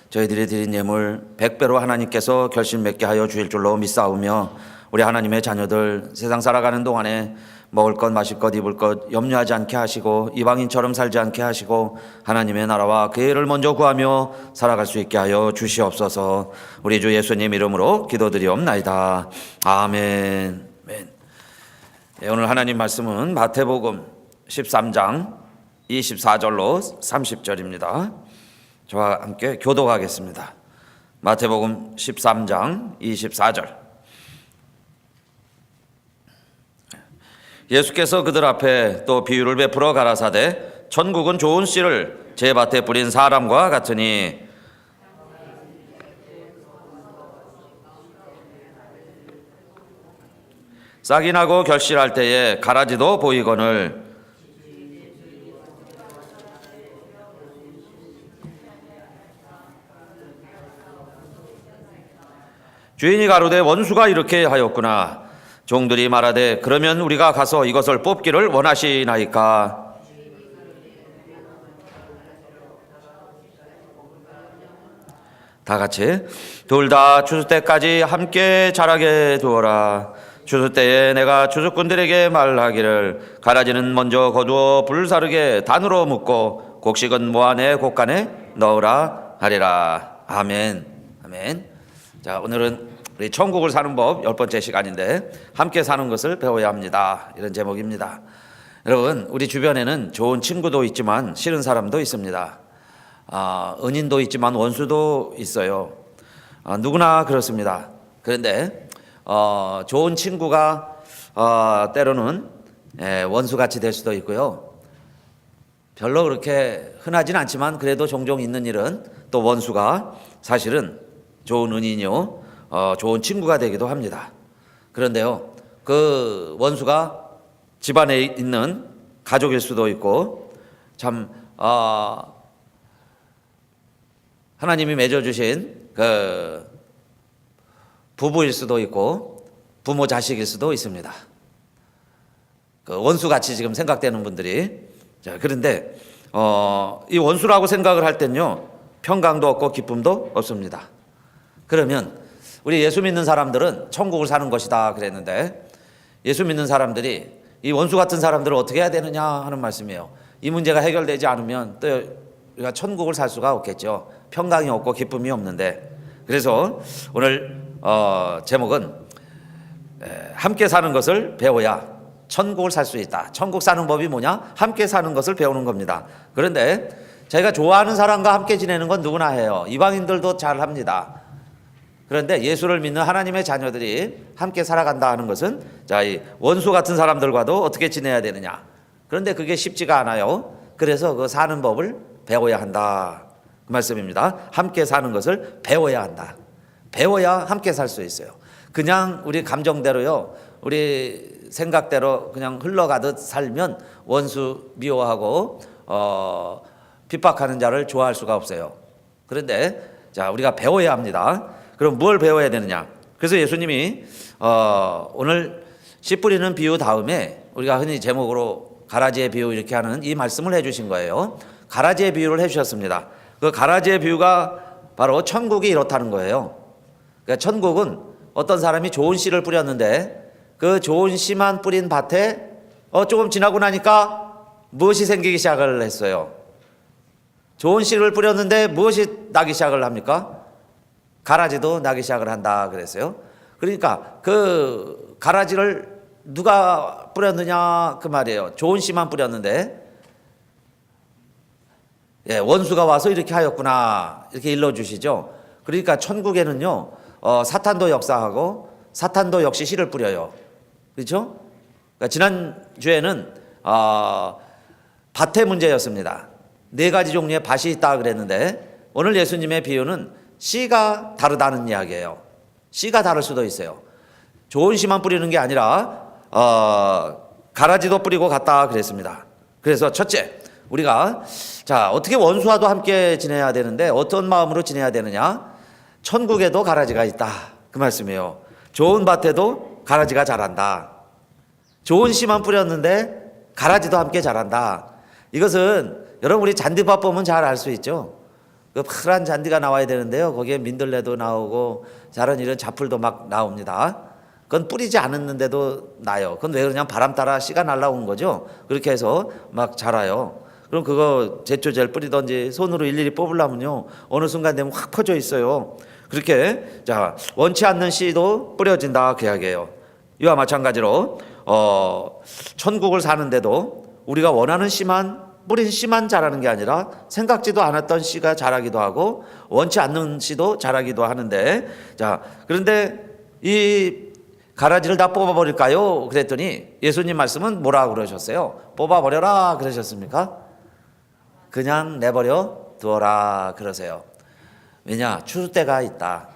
저희들이 드린 예물 100배로 하나님께서 결실 맺게 하여 주실 줄로 믿사오며 우리 하나님의 자녀들 세상 살아가는 동안에 먹을 것, 마실 것, 입을 것 염려하지 않게 하시고 이방인처럼 살지 않게 하시고 하나님의 나라와 그 일을 먼저 구하며 살아갈 수 있게 하여 주시옵소서. 우리 주 예수님 이름으로 기도드리옵나이다. 아멘. 오늘 하나님 말씀은 마태복음 13장 24절로 30절입니다. 저와 함께 교독하겠습니다. 마태복음 13장 24절. 예수께서 그들 앞에 또 비유를 베풀어 가라사대 천국은 좋은 씨를 제 밭에 뿌린 사람과 같으니 싹이 나고 결실할 때에 가라지도 보이거늘 주인이 가로되 원수가 이렇게 하였구나. 종들이 말하되 그러면 우리가 가서 이것을 뽑기를 원하시나이까. 다 같이 둘 다 추수 때까지 함께 자라게 두어라. 추수 때에 내가 추수꾼들에게 말하기를 가라지는 먼저 거두어 불사르게 단으로 묶고 곡식은 모아내 곡간에 넣으라 하리라. 아멘. 아멘. 자, 오늘은 우리 천국을 사는 법 10번째 시간인데 함께 사는 것을 배워야 합니다. 이런 제목입니다. 여러분, 우리 주변에는 좋은 친구도 있지만 싫은 사람도 있습니다. 은인도 있지만 원수도 있어요. 누구나 그렇습니다. 그런데 좋은 친구가 때로는 원수같이 될 수도 있고요. 별로 그렇게 흔하진 않지만 그래도 종종 있는 일은 또 원수가 사실은 좋은 은인이요 좋은 친구가 되기도 합니다. 그런데요, 그 원수가 집안에 있는 가족일 수도 있고 참 하나님이 맺어주신 그 부부일 수도 있고 부모 자식일 수도 있습니다. 그 원수같이 지금 생각되는 분들이. 자, 그런데 이 원수라고 생각을 할 땐요 평강도 없고 기쁨도 없습니다. 그러면 우리 예수 믿는 사람들은 천국을 사는 것이다 그랬는데 예수 믿는 사람들이 이 원수 같은 사람들을 어떻게 해야 되느냐 하는 말씀이에요. 이 문제가 해결되지 않으면 또 우리가 천국을 살 수가 없겠죠. 평강이 없고 기쁨이 없는데. 그래서 오늘 제목은 함께 사는 것을 배워야 천국을 살 수 있다. 천국 사는 법이 뭐냐? 함께 사는 것을 배우는 겁니다. 그런데 자기가 좋아하는 사람과 함께 지내는 건 누구나 해요. 이방인들도 잘 합니다. 그런데 예수를 믿는 하나님의 자녀들이 함께 살아간다 하는 것은 자, 이 원수 같은 사람들과도 어떻게 지내야 되느냐. 그런데 그게 쉽지가 않아요. 그래서 그 사는 법을 배워야 한다. 그 말씀입니다. 함께 사는 것을 배워야 한다. 배워야 함께 살 수 있어요. 그냥 우리 감정대로요, 우리 생각대로 그냥 흘러가듯 살면 원수 미워하고 핍박하는 자를 좋아할 수가 없어요. 그런데 자, 우리가 배워야 합니다. 그럼 뭘 배워야 되느냐? 그래서 예수님이 오늘 씨 뿌리는 비유 다음에 우리가 흔히 제목으로 가라지의 비유 이렇게 하는 이 말씀을 해주신 거예요. 가라지의 비유를 해주셨습니다. 그 가라지의 비유가 바로 천국이 이렇다는 거예요. 그러니까 천국은 어떤 사람이 좋은 씨를 뿌렸는데 그 좋은 씨만 뿌린 밭에 조금 지나고 나니까 무엇이 생기기 시작을 했어요. 좋은 씨를 뿌렸는데 무엇이 나기 시작을 합니까? 가라지도 나기 시작을 한다 그랬어요. 그러니까 그 가라지를 누가 뿌렸느냐 그 말이에요. 좋은 씨만 뿌렸는데 원수가 와서 이렇게 하였구나 이렇게 일러주시죠. 그러니까 천국에는요 사탄도 역사하고 사탄도 역시 씨를 뿌려요. 그렇죠? 그러니까 지난주에는 밭의 문제였습니다. 4가지 종류의 밭이 있다 그랬는데 오늘 예수님의 비유는 씨가 다르다는 이야기예요. 씨가 다를 수도 있어요. 좋은 씨만 뿌리는 게 아니라 가라지도 뿌리고 갔다 그랬습니다. 그래서 첫째, 우리가 자 어떻게 원수와도 함께 지내야 되는데 어떤 마음으로 지내야 되느냐? 천국에도 가라지가 있다 그 말씀이에요. 좋은 밭에도 가라지가 자란다. 좋은 씨만 뿌렸는데 가라지도 함께 자란다. 이것은 여러분 우리 잔디밭 보면 잘 알 수 있죠. 그 파란 잔디가 나와야 되는데요. 거기에 민들레도 나오고 다른 이런 잡풀도 막 나옵니다. 그건 뿌리지 않았는데도 나요. 그건 왜 그러냐? 바람 따라 씨가 날라온 거죠. 그렇게 해서 막 자라요. 그럼 그거 제초제를 뿌리든지 손으로 일일이 뽑으려면요, 어느 순간 되면 확 퍼져 있어요. 그렇게 자, 원치 않는 씨도 뿌려진다 그 이야기예요. 이와 마찬가지로 천국을 사는데도 우리가 원하는 씨만, 뿌린 씨만 자라는 게 아니라 생각지도 않았던 씨가 자라기도 하고 원치 않는 씨도 자라기도 하는데, 자, 그런데 이 가라지를 다 뽑아버릴까요? 그랬더니 예수님 말씀은 뭐라고 그러셨어요? 뽑아버려라 그러셨습니까? 그냥 내버려 두어라 그러세요. 왜냐? 추수 때가 있다.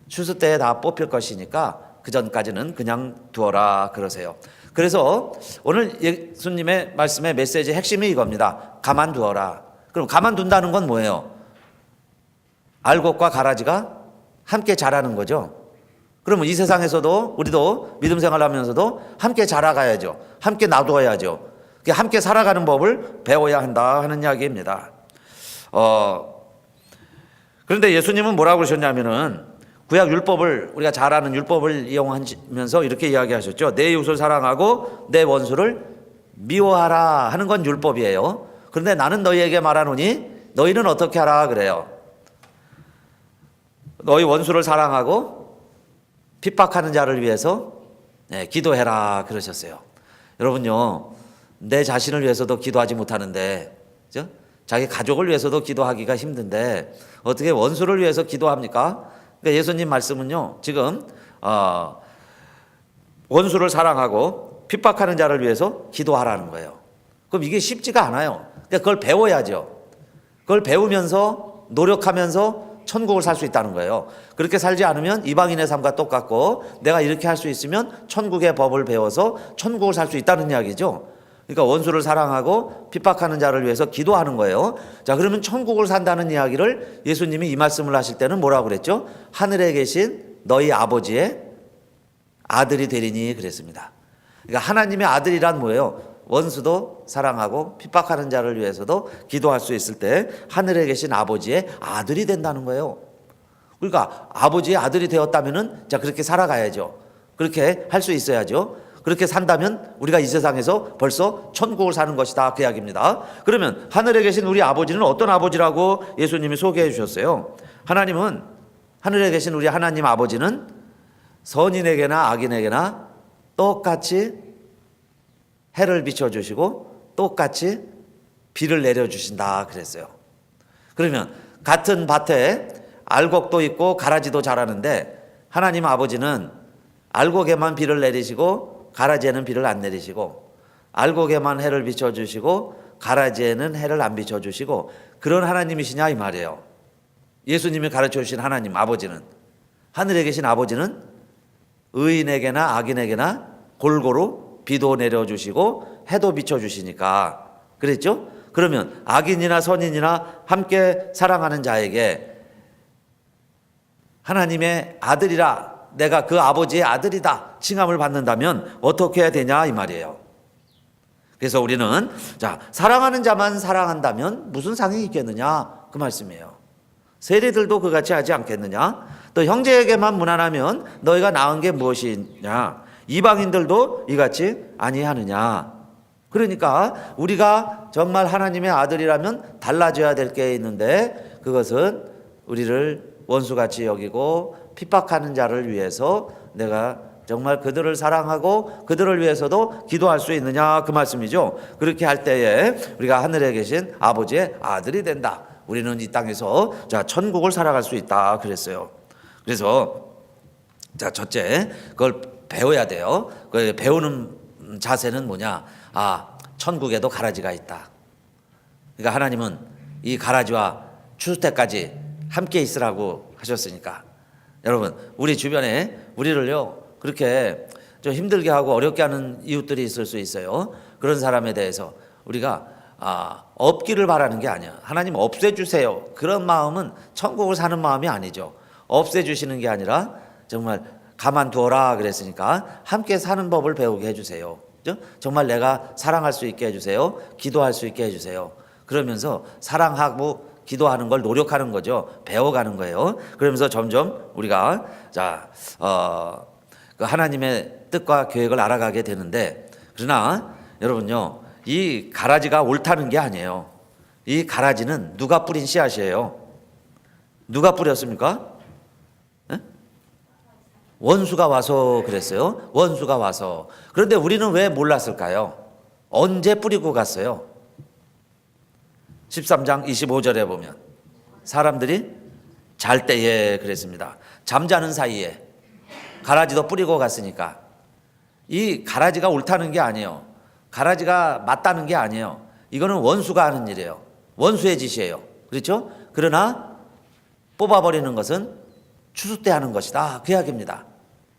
추수 때에 다 뽑힐 것이니까 그 전까지는 그냥 두어라 그러세요. 그래서 오늘 예수님의 말씀의 메시지의 핵심이 이겁니다. 가만두어라. 그럼 가만둔다는 건 뭐예요? 알곡과 가라지가 함께 자라는 거죠. 그러면 이 세상에서도 우리도 믿음 생활하면서도 함께 자라가야죠. 함께 놔두어야죠. 함께 살아가는 법을 배워야 한다 하는 이야기입니다. 그런데 예수님은 뭐라고 그러셨냐면은 구약 율법을, 우리가 잘 아는 율법을 이용하면서 이렇게 이야기하셨죠. 내 이웃을 사랑하고 내 원수를 미워하라 하는 건 율법이에요. 그런데 나는 너희에게 말하노니 너희는 어떻게 하라 그래요. 너희 원수를 사랑하고 핍박하는 자를 위해서 기도해라 그러셨어요. 여러분요, 내 자신을 위해서도 기도하지 못하는데, 그죠? 자기 가족을 위해서도 기도하기가 힘든데 어떻게 원수를 위해서 기도합니까? 그러니까 예수님 말씀은요, 지금 원수를 사랑하고 핍박하는 자를 위해서 기도하라는 거예요. 그럼 이게 쉽지가 않아요. 그러니까 그걸 배워야죠. 그걸 배우면서 노력하면서 천국을 살 수 있다는 거예요. 그렇게 살지 않으면 이방인의 삶과 똑같고, 내가 이렇게 할 수 있으면 천국의 법을 배워서 천국을 살 수 있다는 이야기죠. 그러니까 원수를 사랑하고 핍박하는 자를 위해서 기도하는 거예요. 자, 그러면 천국을 산다는 이야기를 예수님이 이 말씀을 하실 때는 뭐라고 그랬죠? 하늘에 계신 너희 아버지의 아들이 되리니 그랬습니다. 그러니까 하나님의 아들이란 뭐예요? 원수도 사랑하고 핍박하는 자를 위해서도 기도할 수 있을 때 하늘에 계신 아버지의 아들이 된다는 거예요. 그러니까 아버지의 아들이 되었다면은, 자, 그렇게 살아가야죠. 그렇게 할 수 있어야죠. 그렇게 산다면 우리가 이 세상에서 벌써 천국을 사는 것이다 그 이야기입니다. 그러면 하늘에 계신 우리 아버지는 어떤 아버지라고 예수님이 소개해 주셨어요? 하나님은, 하늘에 계신 우리 하나님 아버지는 선인에게나 악인에게나 똑같이 해를 비춰주시고 똑같이 비를 내려주신다 그랬어요. 그러면 같은 밭에 알곡도 있고 가라지도 자라는데 하나님 아버지는 알곡에만 비를 내리시고 가라지에는 비를 안 내리시고, 알곡에만 해를 비춰주시고 가라지에는 해를 안 비춰주시고, 그런 하나님이시냐 이 말이에요. 예수님이 가르쳐 주신 하나님 아버지는, 하늘에 계신 아버지는 의인에게나 악인에게나 골고루 비도 내려주시고 해도 비춰주시니까 그랬죠? 그러면 악인이나 선인이나 함께 사랑하는 자에게 하나님의 아들이라, 내가 그 아버지의 아들이다 칭함을 받는다면 어떻게 해야 되냐 이 말이에요. 그래서 우리는, 자, 사랑하는 자만 사랑한다면 무슨 상이 있겠느냐 그 말씀이에요. 세리들도 그같이 하지 않겠느냐? 또 형제에게만 무난하면 너희가 나은 게 무엇이냐? 이방인들도 이같이 아니하느냐? 그러니까 우리가 정말 하나님의 아들이라면 달라져야 될 게 있는데, 그것은 우리를 원수같이 여기고 핍박하는 자를 위해서 내가 정말 그들을 사랑하고 그들을 위해서도 기도할 수 있느냐 그 말씀이죠. 그렇게 할 때에 우리가 하늘에 계신 아버지의 아들이 된다. 우리는 이 땅에서, 자, 천국을 살아갈 수 있다 그랬어요. 그래서, 자, 첫째, 그걸 배워야 돼요. 그 배우는 자세는 뭐냐? 천국에도 가라지가 있다. 그러니까 하나님은 이 가라지와 추수 때까지 함께 있으라고 하셨으니까. 여러분, 우리 주변에 우리를요 그렇게 좀 힘들게 하고 어렵게 하는 이웃들이 있을 수 있어요. 그런 사람에 대해서 우리가 없기를 바라는 게 아니야. 하나님 없애주세요. 그런 마음은 천국을 사는 마음이 아니죠. 없애주시는 게 아니라 정말 가만두어라 그랬으니까 함께 사는 법을 배우게 해주세요. 정말 내가 사랑할 수 있게 해주세요. 기도할 수 있게 해주세요. 그러면서 사랑하고 기도하는 걸 노력하는 거죠. 배워가는 거예요. 그러면서 점점 우리가 그 하나님의 뜻과 계획을 알아가게 되는데, 그러나 여러분요, 이 가라지가 옳다는 게 아니에요. 이 가라지는 누가 뿌린 씨앗이에요? 누가 뿌렸습니까? 에? 원수가 와서 그랬어요. 원수가 와서. 그런데 우리는 왜 몰랐을까요? 언제 뿌리고 갔어요? 13장 25절에 보면 사람들이 잘 때에 그랬습니다. 잠자는 사이에 가라지도 뿌리고 갔으니까. 이 가라지가 옳다는 게 아니에요. 가라지가 맞다는 게 아니에요. 이거는 원수가 하는 일이에요. 원수의 짓이에요. 그렇죠? 그러나 뽑아버리는 것은 추수 때 하는 것이다. 그 이야기입니다.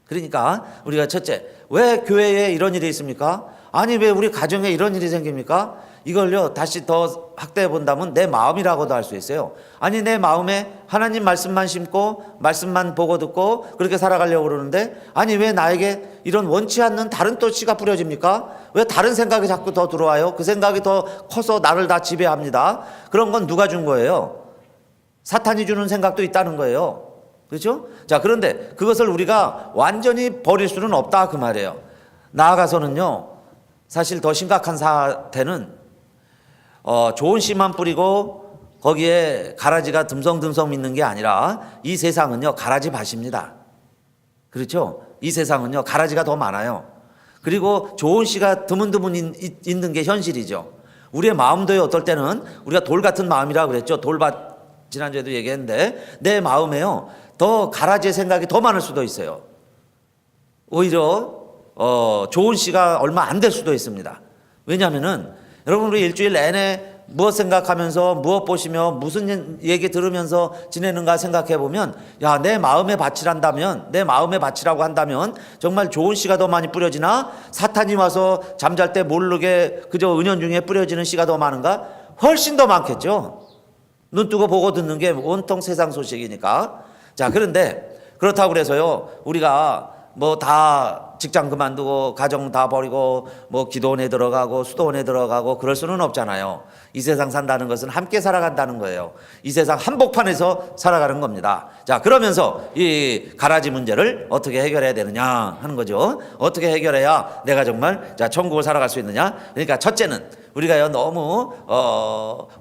그러니까 우리가 첫째, 왜 교회에 이런 일이 있습니까? 아니 왜 우리 가정에 이런 일이 생깁니까? 이걸요 다시 더 확대해 본다면 내 마음이라고도 할 수 있어요. 아니 내 마음에 하나님 말씀만 심고 말씀만 보고 듣고 그렇게 살아가려고 그러는데, 아니 왜 나에게 이런 원치 않는 다른 또 씨가 뿌려집니까? 왜 다른 생각이 자꾸 더 들어와요? 그 생각이 더 커서 나를 다 지배합니다. 그런 건 누가 준 거예요? 사탄이 주는 생각도 있다는 거예요. 그렇죠? 자, 그런데 그것을 우리가 완전히 버릴 수는 없다 그 말이에요. 나아가서는요, 사실 더 심각한 사태는 좋은 씨만 뿌리고 거기에 가라지가 듬성듬성 있는 게 아니라, 이 세상은요 가라지 밭입니다. 그렇죠? 이 세상은요 가라지가 더 많아요. 그리고 좋은 씨가 드문드문 있는 게 현실이죠. 우리의 마음도요, 어떨 때는 우리가 돌 같은 마음이라고 그랬죠. 돌밭 지난주에도 얘기했는데, 내 마음에요 더 가라지의 생각이 더 많을 수도 있어요. 오히려 좋은 씨가 얼마 안 될 수도 있습니다. 왜냐하면은 여러분, 우리 일주일 내내 무엇 생각하면서 무엇 보시며 무슨 얘기 들으면서 지내는가 생각해 보면, 야, 내 마음에 밭이란다면, 내 마음에 밭이라고 한다면 정말 좋은 씨가 더 많이 뿌려지나, 사탄이 와서 잠잘 때 모르게 그저 은연중에 뿌려지는 씨가 더 많은가? 훨씬 더 많겠죠. 눈 뜨고 보고 듣는 게 온통 세상 소식이니까. 자, 그런데 그렇다고 그래서요 우리가 뭐 다 직장 그만두고 가정 다 버리고 뭐 기도원에 들어가고 수도원에 들어가고 그럴 수는 없잖아요. 이 세상 산다는 것은 함께 살아간다는 거예요. 이 세상 한복판에서 살아가는 겁니다. 자, 그러면서 이 가라지 문제를 어떻게 해결해야 되느냐 하는 거죠. 어떻게 해결해야 내가 정말 천국을 살아갈 수 있느냐. 그러니까 첫째는 우리가요 너무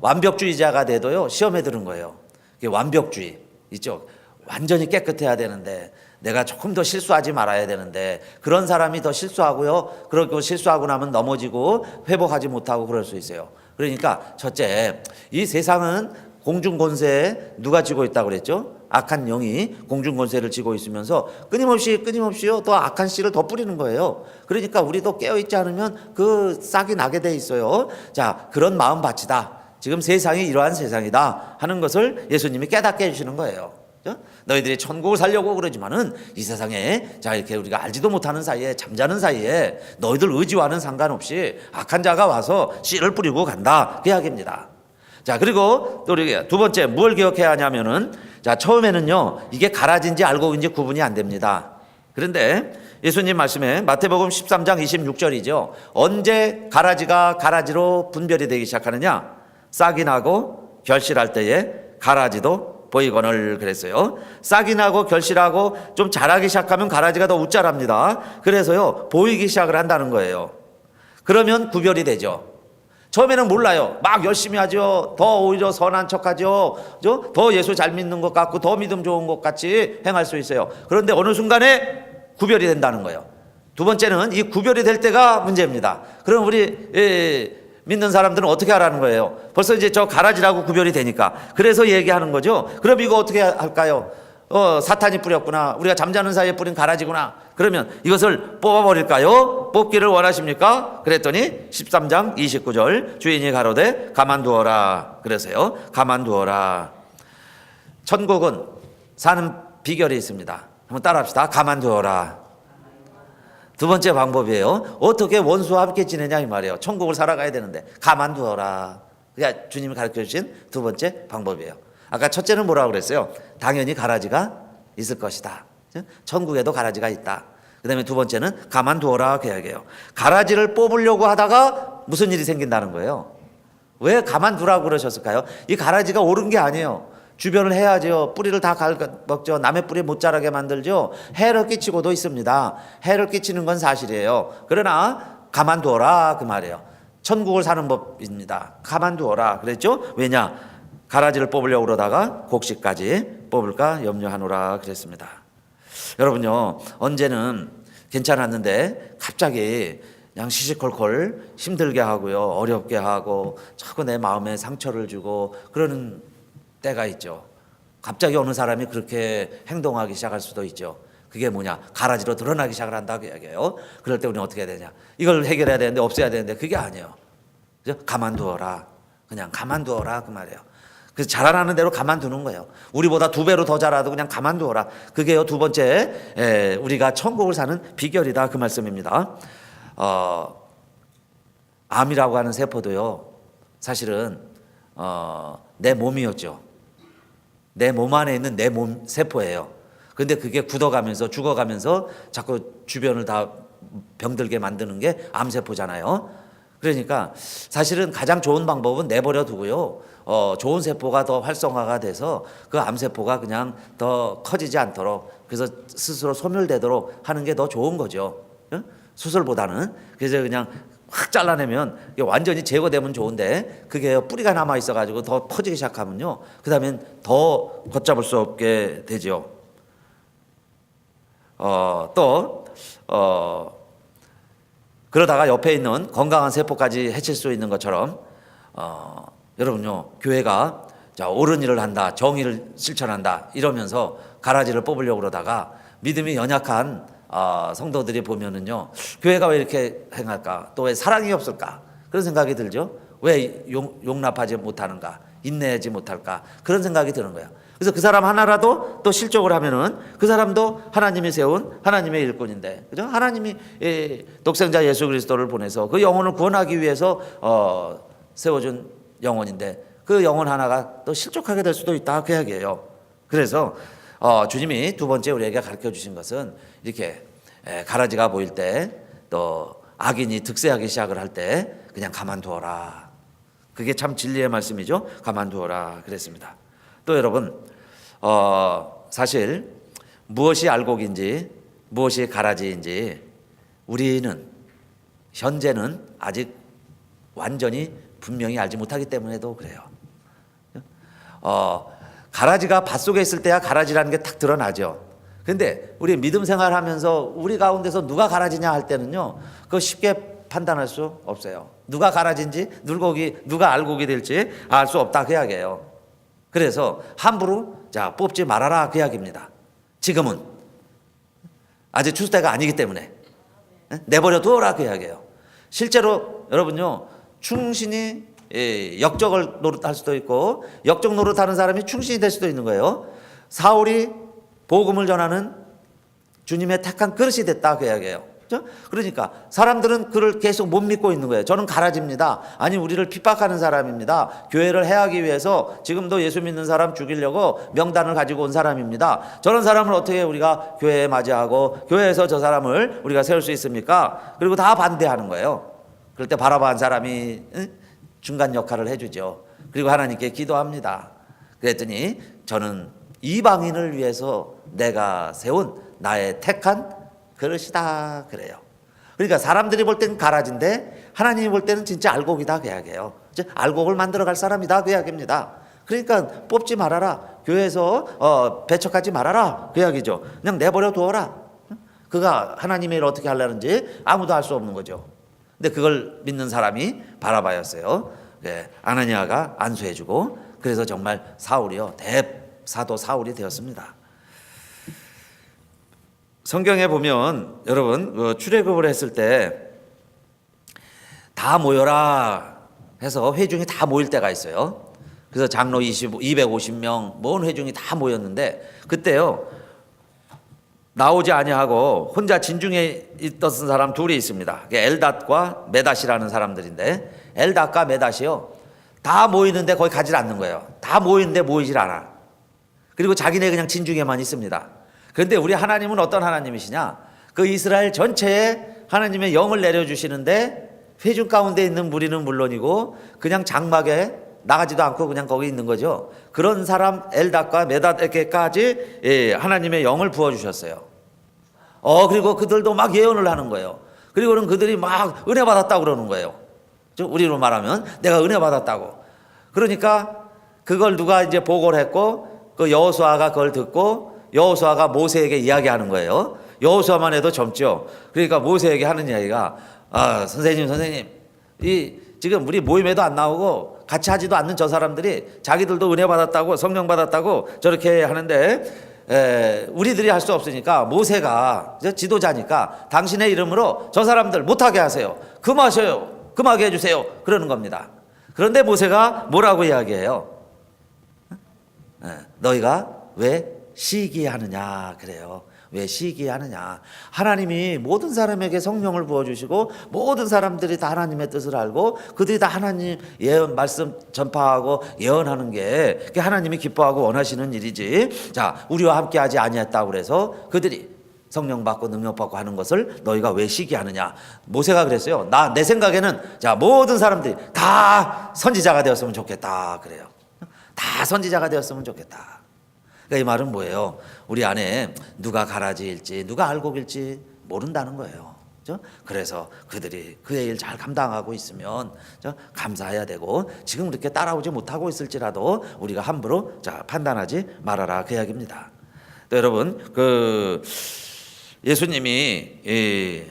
완벽주의자가 돼도요 시험에 드는 거예요. 완벽주의 있죠. 완전히 깨끗해야 되는데, 내가 조금 더 실수하지 말아야 되는데, 그런 사람이 더 실수하고요, 그리고 실수하고 나면 넘어지고 회복하지 못하고 그럴 수 있어요. 그러니까 첫째, 이 세상은 공중권세에 누가 쥐고 있다고 그랬죠? 악한 영이 공중권세를 쥐고 있으면서 끊임없이요 또 악한 씨를 더 뿌리는 거예요. 그러니까 우리도 깨어있지 않으면 그 싹이 나게 돼 있어요. 자, 그런 마음밭이다, 지금 세상이 이러한 세상이다 하는 것을 예수님이 깨닫게 해주시는 거예요. 너희들이 천국을 살려고 그러지만은 이 세상에 이렇게 우리가 알지도 못하는 사이에, 잠자는 사이에 너희들 의지와는 상관없이 악한 자가 와서 씨를 뿌리고 간다, 그 이야기입니다. 자, 그리고 또 우리 두 번째 뭘 기억해야 하냐면은, 자, 처음에는요 이게 가라지인지 알곡인지 구분이 안 됩니다. 그런데 예수님 말씀에 마태복음 13장 26절이죠. 언제 가라지가 가라지로 분별이 되기 시작하느냐? 싹이 나고 결실할 때에 가라지도 보이거늘 그랬어요. 싹이 나고 결실하고 좀 자라기 시작하면 가라지가 더 웃자랍니다. 그래서요 보이기 시작을 한다는 거예요. 그러면 구별이 되죠. 처음에는 몰라요. 막 열심히 하죠. 더 오히려 선한 척하죠. 더 예수 잘 믿는 것 같고 더 믿음 좋은 것 같이 행할 수 있어요. 그런데 어느 순간에 구별이 된다는 거예요. 두 번째는 이 구별이 될 때가 문제입니다. 그럼 우리 믿는 사람들은 어떻게 하라는 거예요? 벌써 이제 저 가라지라고 구별이 되니까. 그래서 얘기하는 거죠. 그럼 이거 어떻게 할까요? 사탄이 뿌렸구나. 우리가 잠자는 사이에 뿌린 가라지구나. 그러면 이것을 뽑아버릴까요? 뽑기를 원하십니까? 그랬더니 13장 29절 주인이 가로되 가만두어라. 그래서요 가만두어라. 천국은 사는 비결이 있습니다. 한번 따라합시다. 가만두어라. 두 번째 방법이에요. 어떻게 원수와 함께 지내냐 이 말이에요. 천국을 살아가야 되는데 가만두어라. 그게 주님이 가르쳐 주신 두 번째 방법이에요. 아까 첫째는 뭐라고 그랬어요? 당연히 가라지가 있을 것이다. 천국에도 가라지가 있다. 그 다음에 두 번째는 가만두어라 그 이야기예요. 가라지를 뽑으려고 하다가 무슨 일이 생긴다는 거예요? 왜 가만두라고 그러셨을까요? 이 가라지가 옳은 게 아니에요. 주변을 해야죠. 뿌리를 다 먹죠. 남의 뿌리 못 자라게 만들죠. 해를 끼치고도 있습니다. 해를 끼치는 건 사실이에요. 그러나 가만두어라 그 말이에요. 천국을 사는 법입니다. 가만두어라 그랬죠. 왜냐? 가라지를 뽑으려고 그러다가 곡식까지 뽑을까 염려하노라 그랬습니다. 여러분요, 언제는 괜찮았는데 갑자기 그냥 시시콜콜 힘들게 하고요, 어렵게 하고 자꾸 내 마음에 상처를 주고 그러는 때가 있죠. 갑자기 어느 사람이 그렇게 행동하기 시작할 수도 있죠. 그게 뭐냐? 가라지로 드러나기 시작을 한다고 이야기해요. 그럴 때 우리는 어떻게 해야 되냐? 이걸 해결해야 되는데 없애야 되는데 그게 아니에요. 그죠? 가만두어라. 그냥 가만두어라 그 말이에요. 그래서 자라나는 대로 가만두는 거예요. 우리보다 2배로 더 자라도 그냥 가만두어라. 그게요, 두 번째 우리가 천국을 사는 비결이다 그 말씀입니다. 암이라고 하는 세포도요, 사실은 내 몸이었죠. 내 몸 안에 있는 내 몸 세포예요. 근데 그게 굳어가면서 죽어가면서 자꾸 주변을 다 병들게 만드는 게 암세포잖아요. 그러니까 사실은 가장 좋은 방법은 내버려 두고요, 좋은 세포가 더 활성화가 돼서 그 암세포가 그냥 더 커지지 않도록, 그래서 스스로 소멸되도록 하는 게 더 좋은 거죠. 수술보다는. 그래서 그냥 확 잘라내면 완전히 제거되면 좋은데 그게 뿌리가 남아 있어가지고 더 퍼지기 시작하면요, 그 다음엔 더 걷잡을 수 없게 되죠. 그러다가 옆에 있는 건강한 세포까지 해칠 수 있는 것처럼 여러분요, 교회가 자, 옳은 일을 한다, 정의를 실천한다 이러면서 가라지를 뽑으려고 그러다가 믿음이 연약한 성도들이 보면은요, 교회가 왜 이렇게 행할까? 또 왜 사랑이 없을까? 그런 생각이 들죠. 왜 용납하지 못하는가? 인내하지 못할까? 그런 생각이 드는 거예요. 그래서 그 사람 하나라도 또 실족을 하면은 그 사람도 하나님이 세운 하나님의 일꾼인데, 그죠? 하나님이 독생자 예수 그리스도를 보내서 그 영혼을 구원하기 위해서 세워준 영혼인데 그 영혼 하나가 또 실족하게 될 수도 있다 그 이야기예요. 그래서 주님이 두 번째 우리에게 가르쳐 주신 것은 이렇게 가라지가 보일 때, 또 악인이 득세하기 시작을 할 때 그냥 가만두어라. 그게 참 진리의 말씀이죠. 가만두어라 그랬습니다. 또 여러분, 사실 무엇이 알곡인지 무엇이 가라지인지 우리는 현재는 아직 완전히 분명히 알지 못하기 때문에도 그래요. 가라지가 밭속에 있을 때야 가라지라는 게 탁 드러나죠. 근데 우리 믿음 생활하면서 우리 가운데서 누가 가라지냐 할 때는요, 그거 쉽게 판단할 수 없어요. 누가 가라지인지 누가 알곡이 될지 알 수 없다 그 이야기예요. 그래서 함부로 자 뽑지 말아라 그 이야기입니다. 지금은 아직 추수 때가 아니기 때문에 내버려 두어라 그 이야기예요. 실제로 여러분요, 충신이 역적을 노릇할 수도 있고 역적 노릇하는 사람이 충신이 될 수도 있는 거예요. 사울이 복음을 전하는 주님의 택한 그릇이 됐다 그 이야기예요. 그렇죠? 그러니까 사람들은 그를 계속 못 믿고 있는 거예요. 저는 가라지입니다. 아니 우리를 핍박하는 사람입니다. 교회를 해하기 위해서 지금도 예수 믿는 사람 죽이려고 명단을 가지고 온 사람입니다. 저런 사람을 어떻게 우리가 교회에 맞이하고 교회에서 저 사람을 우리가 세울 수 있습니까? 그리고 다 반대하는 거예요. 그럴 때 바라바한 사람이 중간 역할을 해주죠. 그리고 하나님께 기도합니다. 그랬더니 저는 이방인을 위해서 내가 세운 나의 택한 그릇이다 그래요. 그러니까 사람들이 볼 때는 가라지인데 하나님이 볼 때는 진짜 알곡이다 그 이야기예요. 알곡을 만들어갈 사람이다 그 이야기입니다. 그러니까 뽑지 말아라, 교회에서 배척하지 말아라 그 이야기죠. 그냥 내버려 두어라. 그가 하나님의 일을 어떻게 하려는지 아무도 알 수 없는 거죠. 근데 그걸 믿는 사람이 바라바였어요. 아나니아가 안수해주고, 그래서 정말 사울이요, 대사도 사울이 되었습니다. 성경에 보면 여러분, 출애굽을 했을 때 다 모여라 해서 회중이 다 모일 때가 있어요. 그래서 장로 250명 모은 회중이 다 모였는데 그때요, 나오지 아니하고 혼자 진중에 있던 사람 둘이 있습니다. 엘닷과 메닷이라는 사람들인데, 엘닷과 메닷이요, 다 모이는데 거기 가지 않는 거예요. 다 모이는데 모이질 않아. 그리고 자기네 그냥 진중에만 있습니다. 그런데 우리 하나님은 어떤 하나님이시냐? 그 이스라엘 전체에 하나님의 영을 내려주시는데 회중 가운데 있는 무리는 물론이고 그냥 장막에 나가지도 않고 그냥 거기 있는 거죠. 그런 사람 엘닷과 메닷에게까지 하나님의 영을 부어주셨어요. 그리고 그들도 막 예언을 하는 거예요. 그리고는 그들이 막 은혜 받았다고 그러는 거예요. 우리로 말하면 내가 은혜 받았다고. 그러니까 그걸 누가 이제 보고를 했고 그 여호수아가 그걸 듣고 여호수아가 모세에게 이야기하는 거예요. 여호수아만 해도 젊죠. 그러니까 모세에게 하는 이야기가 선생님 이 지금 우리 모임에도 안 나오고 같이 하지도 않는 저 사람들이 자기들도 은혜 받았다고 성령 받았다고 저렇게 하는데 우리들이 할 수 없으니까 모세가 지도자니까 당신의 이름으로 저 사람들 못하게 하세요. 금하게 해주세요. 그러는 겁니다. 그런데 모세가 뭐라고 이야기해요? 너희가 왜 시기하느냐 그래요. 왜 시기하느냐. 하나님이 모든 사람에게 성령을 부어주시고 모든 사람들이 다 하나님의 뜻을 알고 그들이 다 하나님 예언 말씀 전파하고 예언하는 게 그게 하나님이 기뻐하고 원하시는 일이지. 자, 우리와 함께 하지 아니했다고 그래서 그들이 성령 받고 능력 받고 하는 것을 너희가 왜 시기하느냐. 모세가 그랬어요. 내 생각에는 자, 모든 사람들이 다 선지자가 되었으면 좋겠다 그래요. 다 선지자가 되었으면 좋겠다. 그러니까 이 말은 뭐예요? 우리 안에 누가 가라지일지 누가 알곡일지 모른다는 거예요. 그래서 그들이 그의 일 잘 감당하고 있으면 감사해야 되고 지금 그렇게 따라오지 못하고 있을지라도 우리가 함부로 판단하지 말아라 그 이야기입니다. 또 여러분 예수님이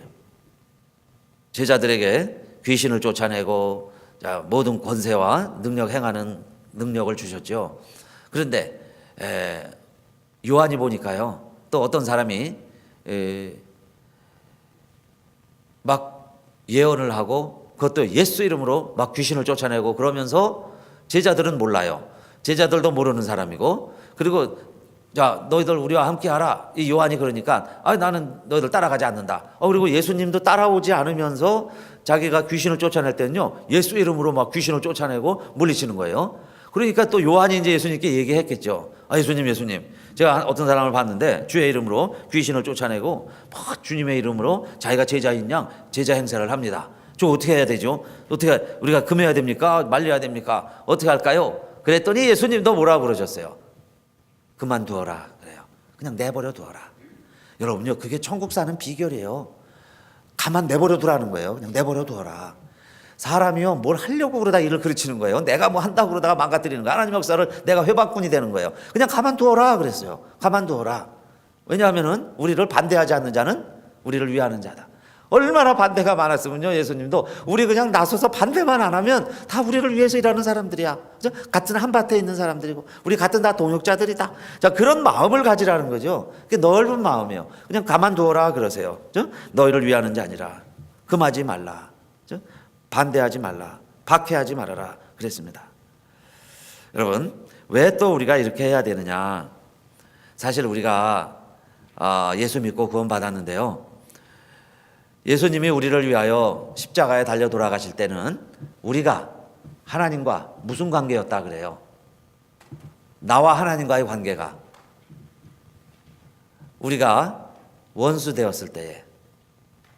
제자들에게 귀신을 쫓아내고 모든 권세와 능력 행하는 능력을 주셨죠. 그런데 요한이 보니까요 또 어떤 사람이 막 예언을 하고 그것도 예수 이름으로 막 귀신을 쫓아내고 그러면서 제자들은 몰라요. 제자들도 모르는 사람이고 그리고 자 너희들 우리와 함께 하라 이 요한이 그러니까 나는 너희들 따라가지 않는다. 그리고 예수님도 따라오지 않으면서 자기가 귀신을 쫓아낼 때는요 예수 이름으로 막 귀신을 쫓아내고 물리치는 거예요. 그러니까 또 요한이 이제 예수님께 얘기했겠죠. 예수님 제가 어떤 사람을 봤는데 주의 이름으로 귀신을 쫓아내고 막 주님의 이름으로 자기가 제자인 양 제자 행세를 합니다. 저 어떻게 해야 되죠? 어떻게 우리가 금해야 됩니까? 말려야 됩니까? 어떻게 할까요? 그랬더니 예수님도 뭐라고 그러셨어요? 그만두어라 그래요. 그냥 내버려 두어라. 여러분요 그게 천국 사는 비결이에요. 가만 내버려 두라는 거예요. 그냥 내버려 두어라. 사람이요 뭘 하려고 그러다 일을 그르치는 거예요. 내가 뭐 한다고 그러다가 망가뜨리는 거예요. 하나님 역사를 내가 회방꾼이 되는 거예요. 그냥 가만두어라 그랬어요. 가만두어라. 왜냐하면은 우리를 반대하지 않는 자는 우리를 위하는 자다. 얼마나 반대가 많았으면요 예수님도 우리 그냥 나서서 반대만 안 하면 다 우리를 위해서 일하는 사람들이야. 같은 한밭에 있는 사람들이고 우리 같은 다 동역자들이다. 자 그런 마음을 가지라는 거죠. 그게 넓은 마음이에요. 그냥 가만두어라 그러세요. 너희를 위하는 자 아니라 금하지 말라. 반대하지 말라. 박해하지 말아라 그랬습니다. 여러분 왜 또 우리가 이렇게 해야 되느냐. 사실 우리가 예수 믿고 구원 받았는데요. 예수님이 우리를 위하여 십자가에 달려 돌아가실 때는 우리가 하나님과 무슨 관계였다 그래요? 나와 하나님과의 관계가 우리가 원수 되었을 때에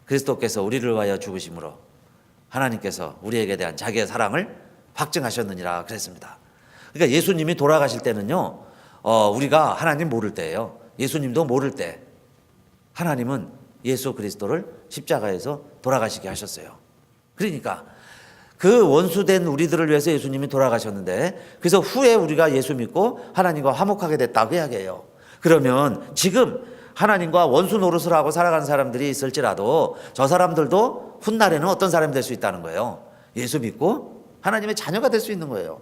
그리스도께서 우리를 위하여 죽으심으로 하나님께서 우리에게 대한 자기의 사랑을 확증하셨느니라 그랬습니다. 그러니까 예수님이 돌아가실 때는요 우리가 하나님 모를 때예요. 예수님도 모를 때 하나님은 예수 그리스도를 십자가에서 돌아가시게 하셨어요. 그러니까 그 원수된 우리들을 위해서 예수님이 돌아가셨는데 그래서 후에 우리가 예수 믿고 하나님과 화목하게 됐다고 이야기해요. 그러면 지금 하나님과 원수 노릇을 하고 살아가는 사람들이 있을지라도 저 사람들도 훗날에는 어떤 사람이 될 수 있다는 거예요. 예수 믿고 하나님의 자녀가 될 수 있는 거예요.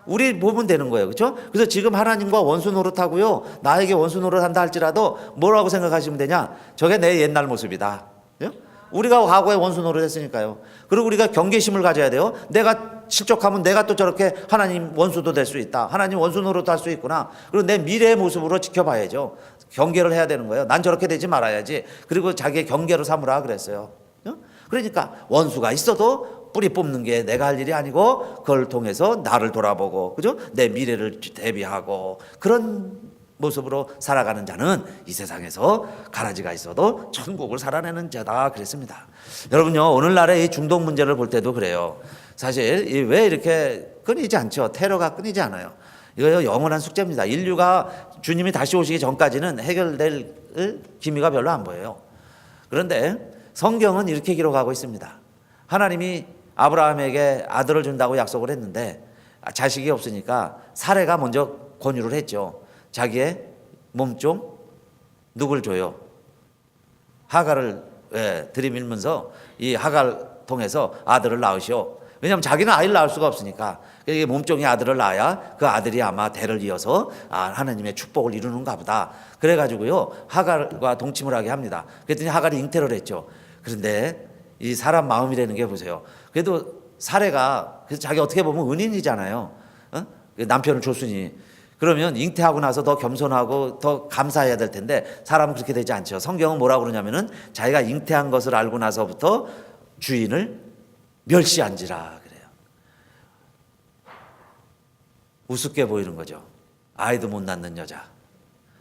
우리 보면 되는 거예요. 그렇죠? 그래서 지금 하나님과 원수 노릇하고요. 나에게 원수 노릇한다 할지라도 뭐라고 생각하시면 되냐? 저게 내 옛날 모습이다. 우리가 과거에 원수 노릇했으니까요. 그리고 우리가 경계심을 가져야 돼요. 내가 실족하면 내가 또 저렇게 하나님 원수도 될 수 있다. 하나님 원수 노릇도 할 수 있구나. 그리고 내 미래의 모습으로 지켜봐야죠. 경계를 해야 되는 거예요. 난 저렇게 되지 말아야지. 그리고 자기의 경계로 삼으라 그랬어요. 그러니까 원수가 있어도 뿌리 뽑는 게 내가 할 일이 아니고 그걸 통해서 나를 돌아보고 그죠? 내 미래를 대비하고 그런 모습으로 살아가는 자는 이 세상에서 가라지가 있어도 천국을 살아내는 자다 그랬습니다. 여러분요, 오늘날의 이 중동 문제를 볼 때도 그래요. 사실 왜 이렇게 끊이지 않죠? 테러가 끊이지 않아요. 이거 영원한 숙제입니다. 인류가 주님이 다시 오시기 전까지는 해결될 기미가 별로 안 보여요. 그런데 성경은 이렇게 기록하고 있습니다. 하나님이 아브라함에게 아들을 준다고 약속을 했는데 자식이 없으니까 사레가 먼저 권유를 했죠. 자기의 몸종 누굴 줘요? 하갈을 들이밀면서 이 하갈 통해서 아들을 낳으시오. 왜냐하면 자기는 아이를 낳을 수가 없으니까 이게 몸종이 아들을 낳아야 그 아들이 아마 대를 이어서 하나님의 축복을 이루는가 보다. 그래가지고요 하갈과 동침을 하게 합니다. 그랬더니 하갈이 잉태를 했죠. 그런데 이 사람 마음이라는 게 보세요. 그래도 사례가 그래서 자기 어떻게 보면 은인이잖아요. 남편을 줬으니. 그러면 잉태하고 나서 더 겸손하고 더 감사해야 될 텐데 사람은 그렇게 되지 않죠. 성경은 뭐라고 그러냐면은 자기가 잉태한 것을 알고 나서부터 주인을 멸시한지라 그래요. 우습게 보이는 거죠. 아이도 못 낳는 여자.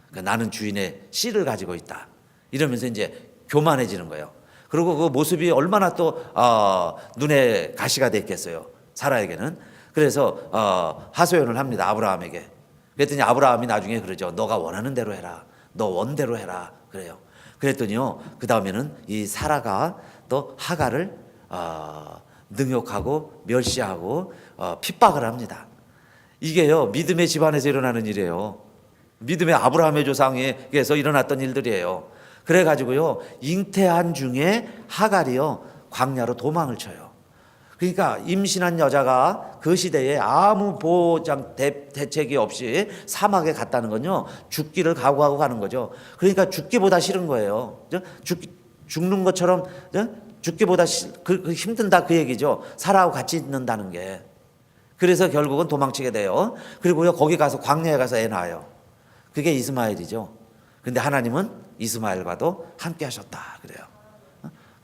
그러니까 나는 주인의 씨를 가지고 있다. 이러면서 이제 교만해지는 거예요. 그리고 그 모습이 얼마나 또 눈에 가시가 됐겠어요. 사라에게는. 그래서 하소연을 합니다. 아브라함에게. 그랬더니 아브라함이 나중에 그러죠. 너가 원하는 대로 해라. 너 원대로 해라. 그래요. 그랬더니요. 그 다음에는 이 사라가 또 하갈을 능욕하고 멸시하고 핍박을 합니다. 이게요. 믿음의 집안에서 일어나는 일이에요. 믿음의 아브라함의 조상에게서 일어났던 일들이에요. 그래가지고요. 잉태한 중에 하갈이요. 광야로 도망을 쳐요. 그러니까 임신한 여자가 그 시대에 아무 보장 대책이 없이 사막에 갔다는 건요. 죽기를 각오하고 가는 거죠. 그러니까 죽기보다 싫은 거예요. 죽는 것처럼 죽기보다 힘든다 그 얘기죠. 사라하고 같이 있는다는 게. 그래서 결국은 도망치게 돼요. 그리고요. 거기 가서 광야에 가서 애 낳아요. 그게 이스마엘이죠. 근데 하나님은 이스마엘과도 함께 하셨다 그래요.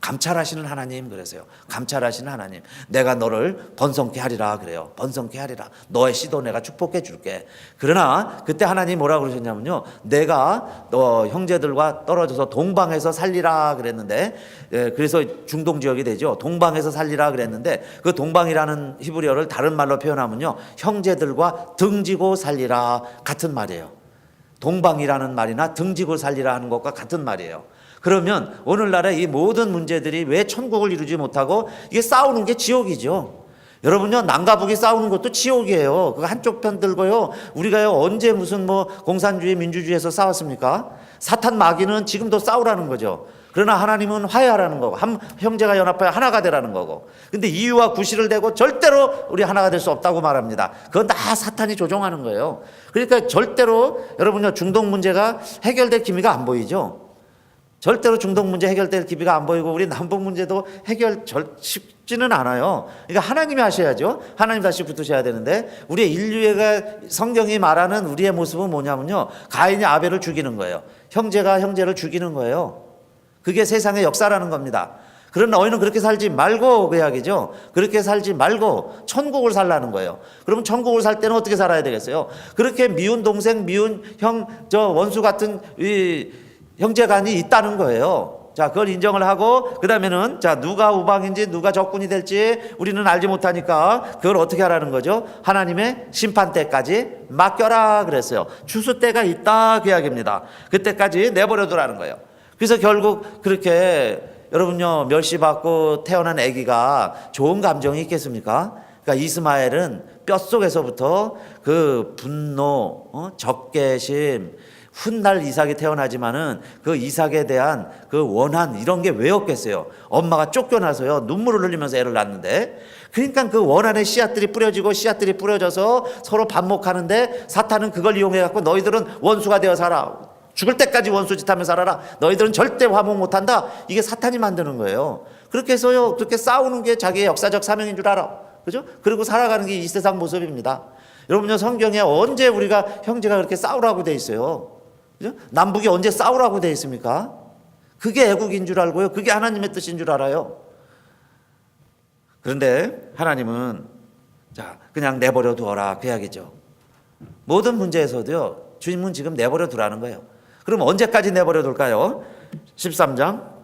감찰하시는 하나님 그래서요. 감찰하시는 하나님. 내가 너를 번성케 하리라 그래요. 번성케 하리라. 너의 씨도 내가 축복해 줄게. 그러나 그때 하나님이 뭐라고 그러셨냐면요. 내가 너 형제들과 떨어져서 동방에서 살리라 그랬는데 그래서 중동 지역이 되죠. 동방에서 살리라 그랬는데 그 동방이라는 히브리어를 다른 말로 표현하면요. 형제들과 등지고 살리라 같은 말이에요. 동방이라는 말이나 등지고 살리라 하는 것과 같은 말이에요. 그러면 오늘날의 이 모든 문제들이 왜 천국을 이루지 못하고 이게 싸우는 게 지옥이죠. 여러분요, 남과 북이 싸우는 것도 지옥이에요. 그 한쪽 편 들고요. 우리가요, 언제 무슨 뭐 공산주의, 민주주의에서 싸웠습니까? 사탄 마귀는 지금도 싸우라는 거죠. 그러나 하나님은 화해하라는 거고, 형제가 연합하여 하나가 되라는 거고. 근데 이유와 구실을 대고 절대로 우리 하나가 될 수 없다고 말합니다. 그건 다 사탄이 조종하는 거예요. 그러니까 절대로 여러분요, 중동 문제가 해결될 기미가 안 보이죠. 절대로 중동 문제 해결될 기미가 안 보이고 우리 남북 문제도 해결 쉽지는 않아요. 그러니까 하나님이 하셔야죠. 하나님 다시 붙으셔야 되는데 우리의 인류가 성경이 말하는 우리의 모습은 뭐냐면요. 가인이 아벨을 죽이는 거예요. 형제가 형제를 죽이는 거예요. 그게 세상의 역사라는 겁니다. 그러나 너희는 그렇게 살지 말고 그 이야기죠. 그렇게 살지 말고 천국을 살라는 거예요. 그러면 천국을 살 때는 어떻게 살아야 되겠어요? 그렇게 미운 동생, 미운 형, 원수 같은 이 형제간이 있다는 거예요. 자, 그걸 인정을 하고 그 다음에는 자, 누가 우방인지 누가 적군이 될지 우리는 알지 못하니까 그걸 어떻게 하라는 거죠? 하나님의 심판 때까지 맡겨라 그랬어요. 추수 때가 있다 그 이야기입니다. 그때까지 내버려두라는 거예요. 그래서 결국 그렇게 여러분요, 멸시받고 태어난 아기가 좋은 감정이 있겠습니까? 그러니까 이스마엘은 뼛속에서부터 그 분노, 적개심, 훗날 이삭이 태어나지만은 그 이삭에 대한 그 원한 이런 게 왜 없겠어요? 엄마가 쫓겨나서요 눈물을 흘리면서 애를 낳는데, 그러니까 그 원한의 씨앗들이 뿌려지고 씨앗들이 뿌려져서 서로 반목하는데 사탄은 그걸 이용해 갖고 너희들은 원수가 되어 살아, 죽을 때까지 원수짓하며 살아라, 너희들은 절대 화목 못한다, 이게 사탄이 만드는 거예요. 그렇게 해서요 그렇게 싸우는 게 자기의 역사적 사명인 줄 알아, 그죠? 그리고 살아가는 게 이 세상 모습입니다. 여러분요, 성경에 언제 우리가 형제가 그렇게 싸우라고 돼 있어요? 그죠? 남북이 언제 싸우라고 돼 있습니까? 그게 애국인 줄 알고요. 그게 하나님의 뜻인 줄 알아요. 그런데 하나님은 자, 그냥 내버려 두어라 그 이야기죠. 모든 문제에서도요, 주님은 지금 내버려 두라는 거예요. 그럼 언제까지 내버려 둘까요? 13장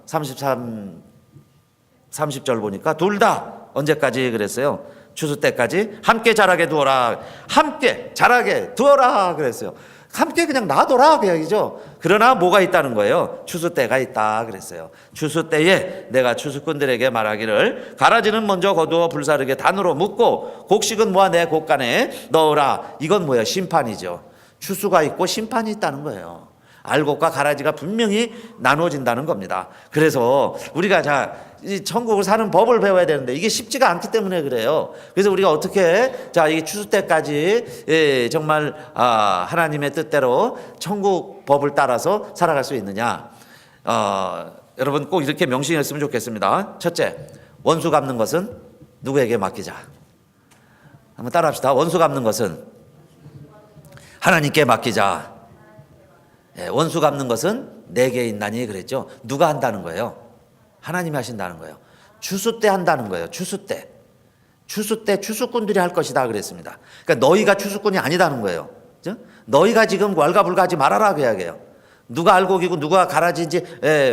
30절 보니까 둘 다 언제까지 그랬어요? 추수 때까지 함께 자라게 두어라. 함께 자라게 두어라 그랬어요. 함께 그냥 놔둬라 그 이야기죠. 그러나 뭐가 있다는 거예요? 추수 때가 있다 그랬어요. 추수 때에 내가 추수꾼들에게 말하기를 가라지는 먼저 거두어 불사르게 단으로 묶고 곡식은 모아 내 곡간에 넣으라. 이건 뭐예요? 심판이죠. 추수가 있고 심판이 있다는 거예요. 알곡과 가라지가 분명히 나눠진다는 겁니다. 그래서 우리가 이 천국을 사는 법을 배워야 되는데 이게 쉽지가 않기 때문에 그래요. 그래서 우리가 어떻게 이 추수 때까지 정말 하나님의 뜻대로 천국 법을 따라서 살아갈 수 있느냐? 여러분 꼭 이렇게 명심했으면 좋겠습니다. 첫째, 원수 갚는 것은 누구에게 맡기자. 한번 따라합시다. 원수 갚는 것은 하나님께 맡기자. 원수 갚는 것은 내게 있나니 그랬죠. 누가 한다는 거예요? 하나님이 하신다는 거예요. 추수 때 한다는 거예요. 추수 때. 추수 때 추수꾼들이 할 것이다 그랬습니다. 그러니까 너희가 추수꾼이 아니다는 거예요. 그렇죠? 너희가 지금 왈가불가하지 말아라 그 이야기예요. 누가 알곡이고 누가 가라지인지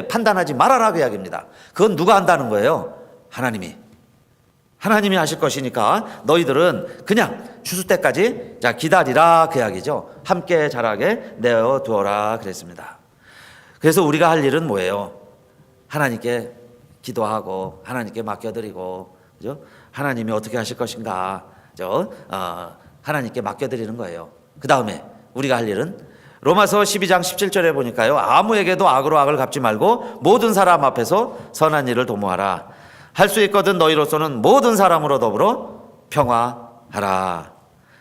판단하지 말아라 그 이야기입니다. 그건 누가 한다는 거예요? 하나님이 하실 것이니까 너희들은 그냥 추수 때까지 기다리라 그 이야기죠. 함께 자라게 내어 두어라 그랬습니다. 그래서 우리가 할 일은 뭐예요? 하나님께 기도하고 하나님께 맡겨드리고, 그죠? 하나님이 어떻게 하실 것인가, 하나님께 맡겨드리는 거예요. 그 다음에 우리가 할 일은 로마서 12장 17절에 보니까요, 아무에게도 악으로 악을 갚지 말고 모든 사람 앞에서 선한 일을 도모하라. 할 수 있거든 너희로서는 모든 사람으로 더불어 평화하라.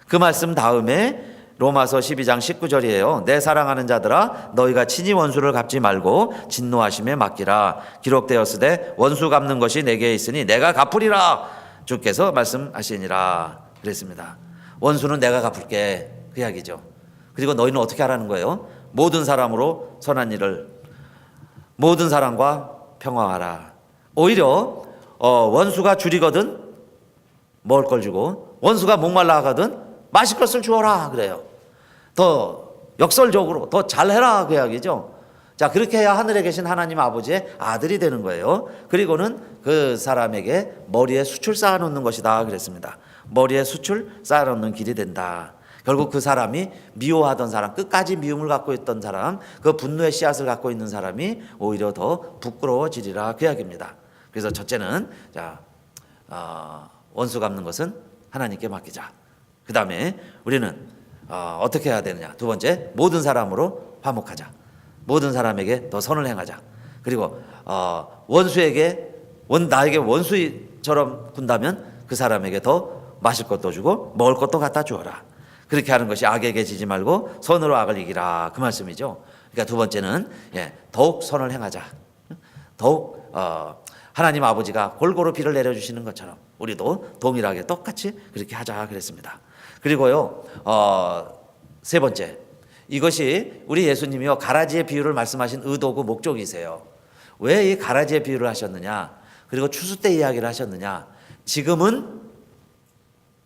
그 말씀 다음에 로마서 12장 19절이에요. 내 사랑하는 자들아 너희가 친히 원수를 갚지 말고 진노하심에 맡기라. 기록되었으되 원수 갚는 것이 내게 있으니 내가 갚으리라. 주께서 말씀하시니라 그랬습니다. 원수는 내가 갚을게 그 이야기죠. 그리고 너희는 어떻게 하라는 거예요? 모든 사람으로 선한 일을, 모든 사람과 평화하라. 오히려 원수가 줄이거든 먹을 걸 주고, 원수가 목말라 하거든 마실 것을 주어라 그래요. 더 역설적으로 더 잘해라 그 이야기죠. 그렇게 해야 하늘에 계신 하나님 아버지의 아들이 되는 거예요. 그리고는 그 사람에게 머리에 숯을 쌓아놓는 것이다 그랬습니다. 머리에 숯을 쌓아놓는 길이 된다. 결국 그 사람이 미워하던 사람, 끝까지 미움을 갖고 있던 사람, 그 분노의 씨앗을 갖고 있는 사람이 오히려 더 부끄러워지리라 그 이야기입니다. 그래서 첫째는 원수 갚는 것은 하나님께 맡기자. 그 다음에 우리는 어떻게 해야 되느냐? 두 번째, 모든 사람으로 화목하자. 모든 사람에게 더 선을 행하자. 그리고 나에게 원수처럼 군다면 그 사람에게 더 마실 것도 주고 먹을 것도 갖다 주어라. 그렇게 하는 것이 악에게 지지 말고 선으로 악을 이기라 그 말씀이죠. 그러니까 두 번째는 더욱 선을 행하자. 더욱 하나님 아버지가 골고루 비를 내려주시는 것처럼 우리도 동일하게 똑같이 그렇게 하자 그랬습니다. 그리고요, 세 번째, 이것이 우리 예수님이요 가라지의 비유를 말씀하신 의도고 목적이세요. 왜 이 가라지의 비유를 하셨느냐? 그리고 추수 때 이야기를 하셨느냐? 지금은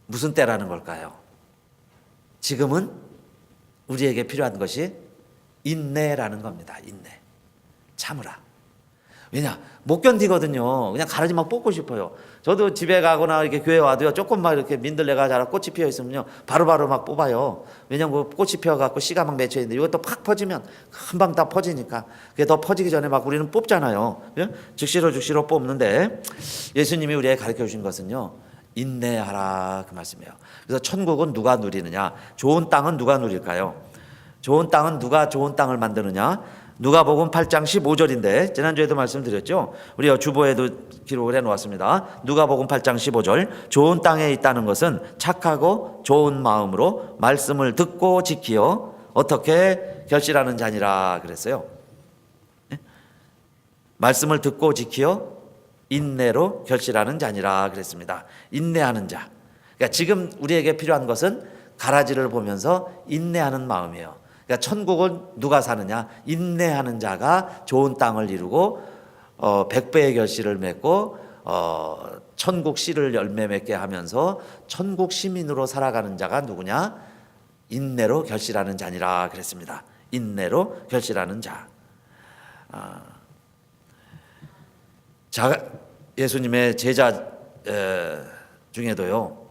무슨 때라는 걸까요? 지금은 우리에게 필요한 것이 인내라는 겁니다. 인내. 참으라. 왜냐? 못 견디거든요. 그냥 가라지 막 뽑고 싶어요. 저도 집에 가거나 이렇게 교회 와도요, 조금만 이렇게 민들레가 자라 꽃이 피어 있으면요, 바로바로 막 뽑아요. 왜냐면 그 꽃이 피어갖고 씨가 막 맺혀 있는데 이것도 팍 퍼지면 금방 다 퍼지니까 그게 더 퍼지기 전에 막 우리는 뽑잖아요. 즉시로 뽑는데 예수님이 우리에게 가르쳐 주신 것은요, 인내하라 그 말씀이에요. 그래서 천국은 누가 누리느냐? 좋은 땅은 누가 누릴까요? 좋은 땅은 누가 좋은 땅을 만드느냐? 누가복음 8장 15절인데 지난주에도 말씀드렸죠. 우리 주보에도 기록을 해놓았습니다. 누가복음 8장 15절, 좋은 땅에 있다는 것은 착하고 좋은 마음으로 말씀을 듣고 지키어 어떻게 결실하는 자니라 그랬어요. 말씀을 듣고 지키어 인내로 결실하는 자니라 그랬습니다. 인내하는 자. 그러니까 지금 우리에게 필요한 것은 가라지를 보면서 인내하는 마음이에요. 그러니까 천국은 누가 사느냐? 인내하는 자가 좋은 땅을 이루고 100배의 결실을 맺고 천국 씨를 열매 맺게 하면서 천국 시민으로 살아가는 자가 누구냐? 인내로 결실하는 자니라 그랬습니다. 인내로 결실하는 자. 예수님의 제자 중에도요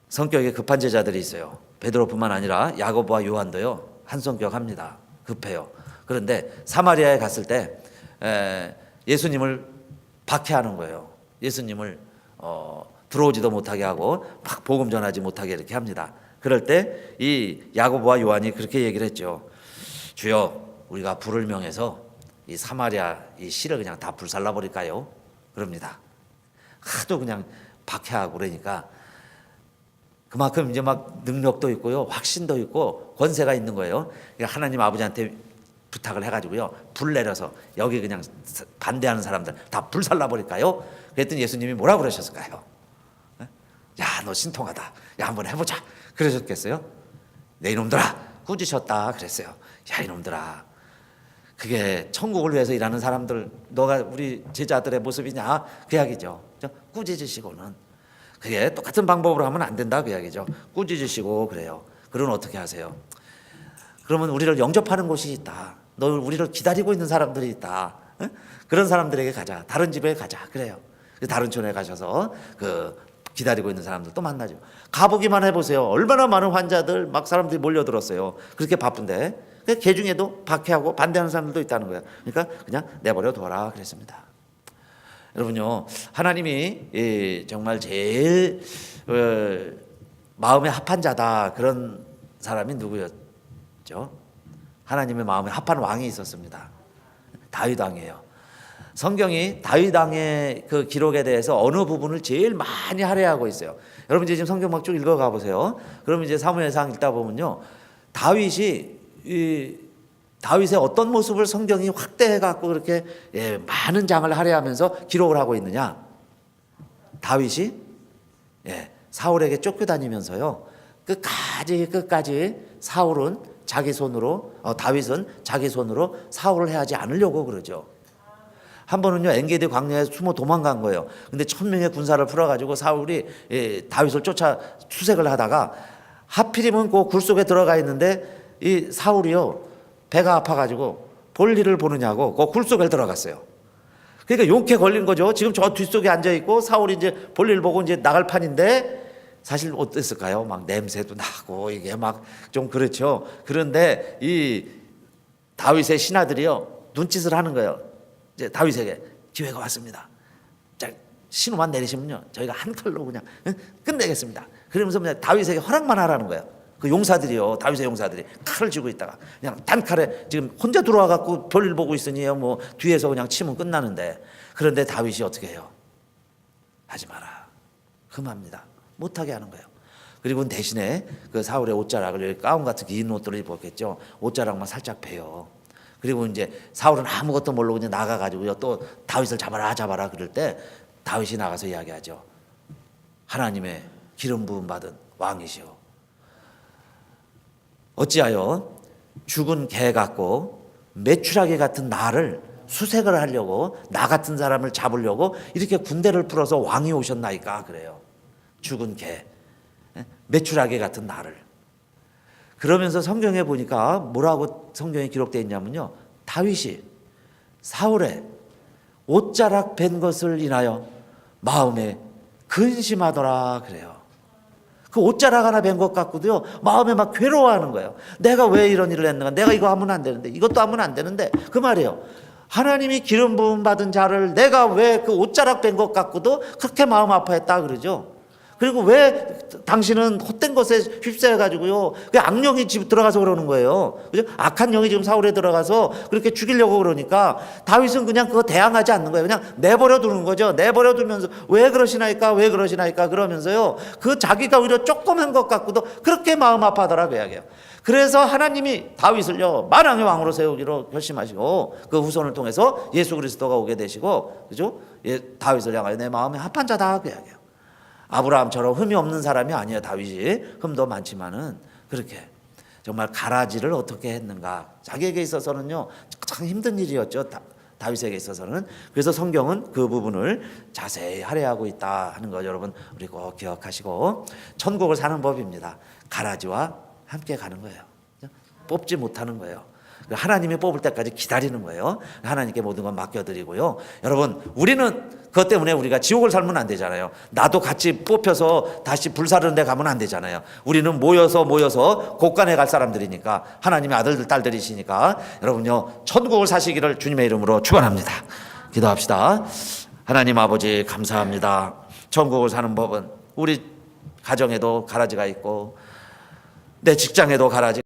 성격이 급한 제자들이 있어요. 베드로뿐만 아니라 야고보와 요한도요 한 성격합니다. 급해요. 그런데 사마리아에 갔을 때 예수님을 박해하는 거예요. 예수님을 들어오지도 못하게 하고 막 복음 전하지 못하게 이렇게 합니다. 그럴 때 이 야고보와 요한이 그렇게 얘기를 했죠. 주여, 우리가 불을 명해서 이 사마리아 이 씨를 그냥 다 불살라 버릴까요? 그럽니다. 하도 그냥 박해하고 그러니까 그만큼 이제 막 능력도 있고요, 확신도 있고 권세가 있는 거예요. 그러니까 하나님 아버지한테 부탁을 해가지고요, 불 내려서 여기 그냥 반대하는 사람들 다 불살라 버릴까요? 그랬더니 예수님이 뭐라 그러셨을까요? 야, 너 신통하다. 야, 한번 해보자. 그러셨겠어요? 네 이놈들아, 꾸짖었다 그랬어요. 야, 이놈들아, 그게 천국을 위해서 일하는 사람들, 너가 우리 제자들의 모습이냐? 그 이야기죠. 꾸짖으시고는 그게 똑같은 방법으로 하면 안 된다 그 이야기죠. 꾸짖으시고 그래요. 그러면 어떻게 하세요? 그러면 우리를 영접하는 곳이 있다. 너 우리를 기다리고 있는 사람들이 있다. 그런 사람들에게 가자. 다른 집에 가자. 그래요. 다른 촌에 가셔서 그 기다리고 있는 사람들 또 만나죠. 가보기만 해보세요. 얼마나 많은 환자들 막 사람들이 몰려들었어요. 그렇게 바쁜데 그 중에도 박해하고 반대하는 사람들도 있다는 거예요. 그러니까 그냥 내버려 둬라 그랬습니다. 여러분요, 하나님이 정말 제일 마음에 합한 자다 그런 사람이 누구였죠? 하나님의 마음에 합한 왕이 있었습니다. 다윗 왕이에요. 성경이 다윗 왕의 그 기록에 대해서 어느 부분을 제일 많이 할애하고 있어요. 여러분 이제 지금 성경 막 쭉 읽어가 보세요. 그러면 이제 사무엘상 읽다 보면요, 다윗의 어떤 모습을 성경이 확대해 갖고 그렇게 많은 장을 할애하면서 기록을 하고 있느냐? 다윗이 사울에게 쫓겨다니면서요, 끝까지 사울은 자기 손으로 다윗은 자기 손으로 사울을 해하지 않으려고 그러죠. 한 번은요, 엔게디 광야에 숨어 도망간 거예요. 근데 1000명의 군사를 풀어가지고 사울이 다윗을 쫓아 수색을 하다가 하필이면 그 굴 속에 들어가 있는데 이 사울이요, 배가 아파가지고 볼일을 보느냐고 그 굴 속에 들어갔어요. 그러니까 용케 걸린 거죠. 지금 저 뒷속에 앉아 있고 사울이 이제 볼일 보고 이제 나갈 판인데 사실 어땠을까요? 막 냄새도 나고 이게 막 좀 그렇죠. 그런데 이 다윗의 신하들이요, 눈짓을 하는 거예요. 이제 다윗에게 기회가 왔습니다. 자, 신호만 내리시면요, 저희가 한 칼로 그냥 끝내겠습니다. 그러면서 그냥 다윗에게 허락만 하라는 거예요. 그 용사들이요, 다윗의 용사들이 칼을 쥐고 있다가 그냥 단칼에 지금 혼자 들어와 갖고 볼일 보고 있으니요, 뭐 뒤에서 그냥 치면 끝나는데, 그런데 다윗이 어떻게 해요? 하지 마라. 금합니다. 못하게 하는 거예요. 그리고 대신에 그 사울의 옷자락을, 가운 같은 긴 옷들을 입었겠죠. 옷자락만 살짝 베요. 그리고 이제 사울은 아무것도 모르고 그냥 나가가지고요, 또 다윗을 잡아라 그럴 때 다윗이 나가서 이야기하죠. 하나님의 기름 부음 받은 왕이시오. 어찌하여 죽은 개 같고 메추라기 같은 나를 수색을 하려고, 나 같은 사람을 잡으려고 이렇게 군대를 풀어서 왕이 오셨나이까 그래요. 죽은 개, 메추라기 같은 나를. 그러면서 성경에 보니까 뭐라고 성경에 기록되어 있냐면요, 다윗이 사울의 옷자락 벤 것을 인하여 마음에 근심하더라 그래요. 그 옷자락 하나 벤 것 같고도요, 마음에 막 괴로워하는 거예요. 내가 왜 이런 일을 했는가? 내가 이거 하면 안 되는데, 이것도 하면 안 되는데, 그 말이에요. 하나님이 기름 부음 받은 자를 내가 왜 그 옷자락 뺀 것 같고도 그렇게 마음 아파했다 그러죠. 그리고 왜 당신은 헛된 것에 휩싸여가지고요, 그 악령이 집 들어가서 그러는 거예요. 그죠? 악한 영이 지금 사울에 들어가서 그렇게 죽이려고 그러니까 다윗은 그냥 그거 대항하지 않는 거예요. 그냥 내버려 두는 거죠. 내버려 두면서 왜 그러시나이까 그러면서요, 그 자기가 오히려 조그만 것 같고도 그렇게 마음 아파하더라 그 이야기예요. 그래서 하나님이 다윗을요, 만왕의 왕으로 세우기로 결심하시고 그 후손을 통해서 예수 그리스도가 오게 되시고, 그죠? 다윗을 향하여 내 마음에 합한 자다 그 이야기예요. 아브라함처럼 흠이 없는 사람이 아니에요. 다윗이 흠도 많지만은 그렇게 정말 가라지를 어떻게 했는가, 자기에게 있어서는요 참 힘든 일이었죠. 다윗에게 있어서는. 그래서 성경은 그 부분을 자세히 할애하고 있다 하는 거 여러분 우리 꼭 기억하시고, 천국을 사는 법입니다. 가라지와 함께 가는 거예요. 뽑지 못하는 거예요. 하나님이 뽑을 때까지 기다리는 거예요. 하나님께 모든 건 맡겨드리고요. 여러분, 우리는 그것 때문에 우리가 지옥을 살면 안 되잖아요. 나도 같이 뽑혀서 다시 불사르는 데 가면 안 되잖아요. 우리는 모여서 곳간에 갈 사람들이니까, 하나님의 아들들 딸들이시니까 여러분요, 천국을 사시기를 주님의 이름으로 축원합니다. 기도합시다. 하나님 아버지 감사합니다. 천국을 사는 법은 우리 가정에도 가라지가 있고 내 직장에도 가라지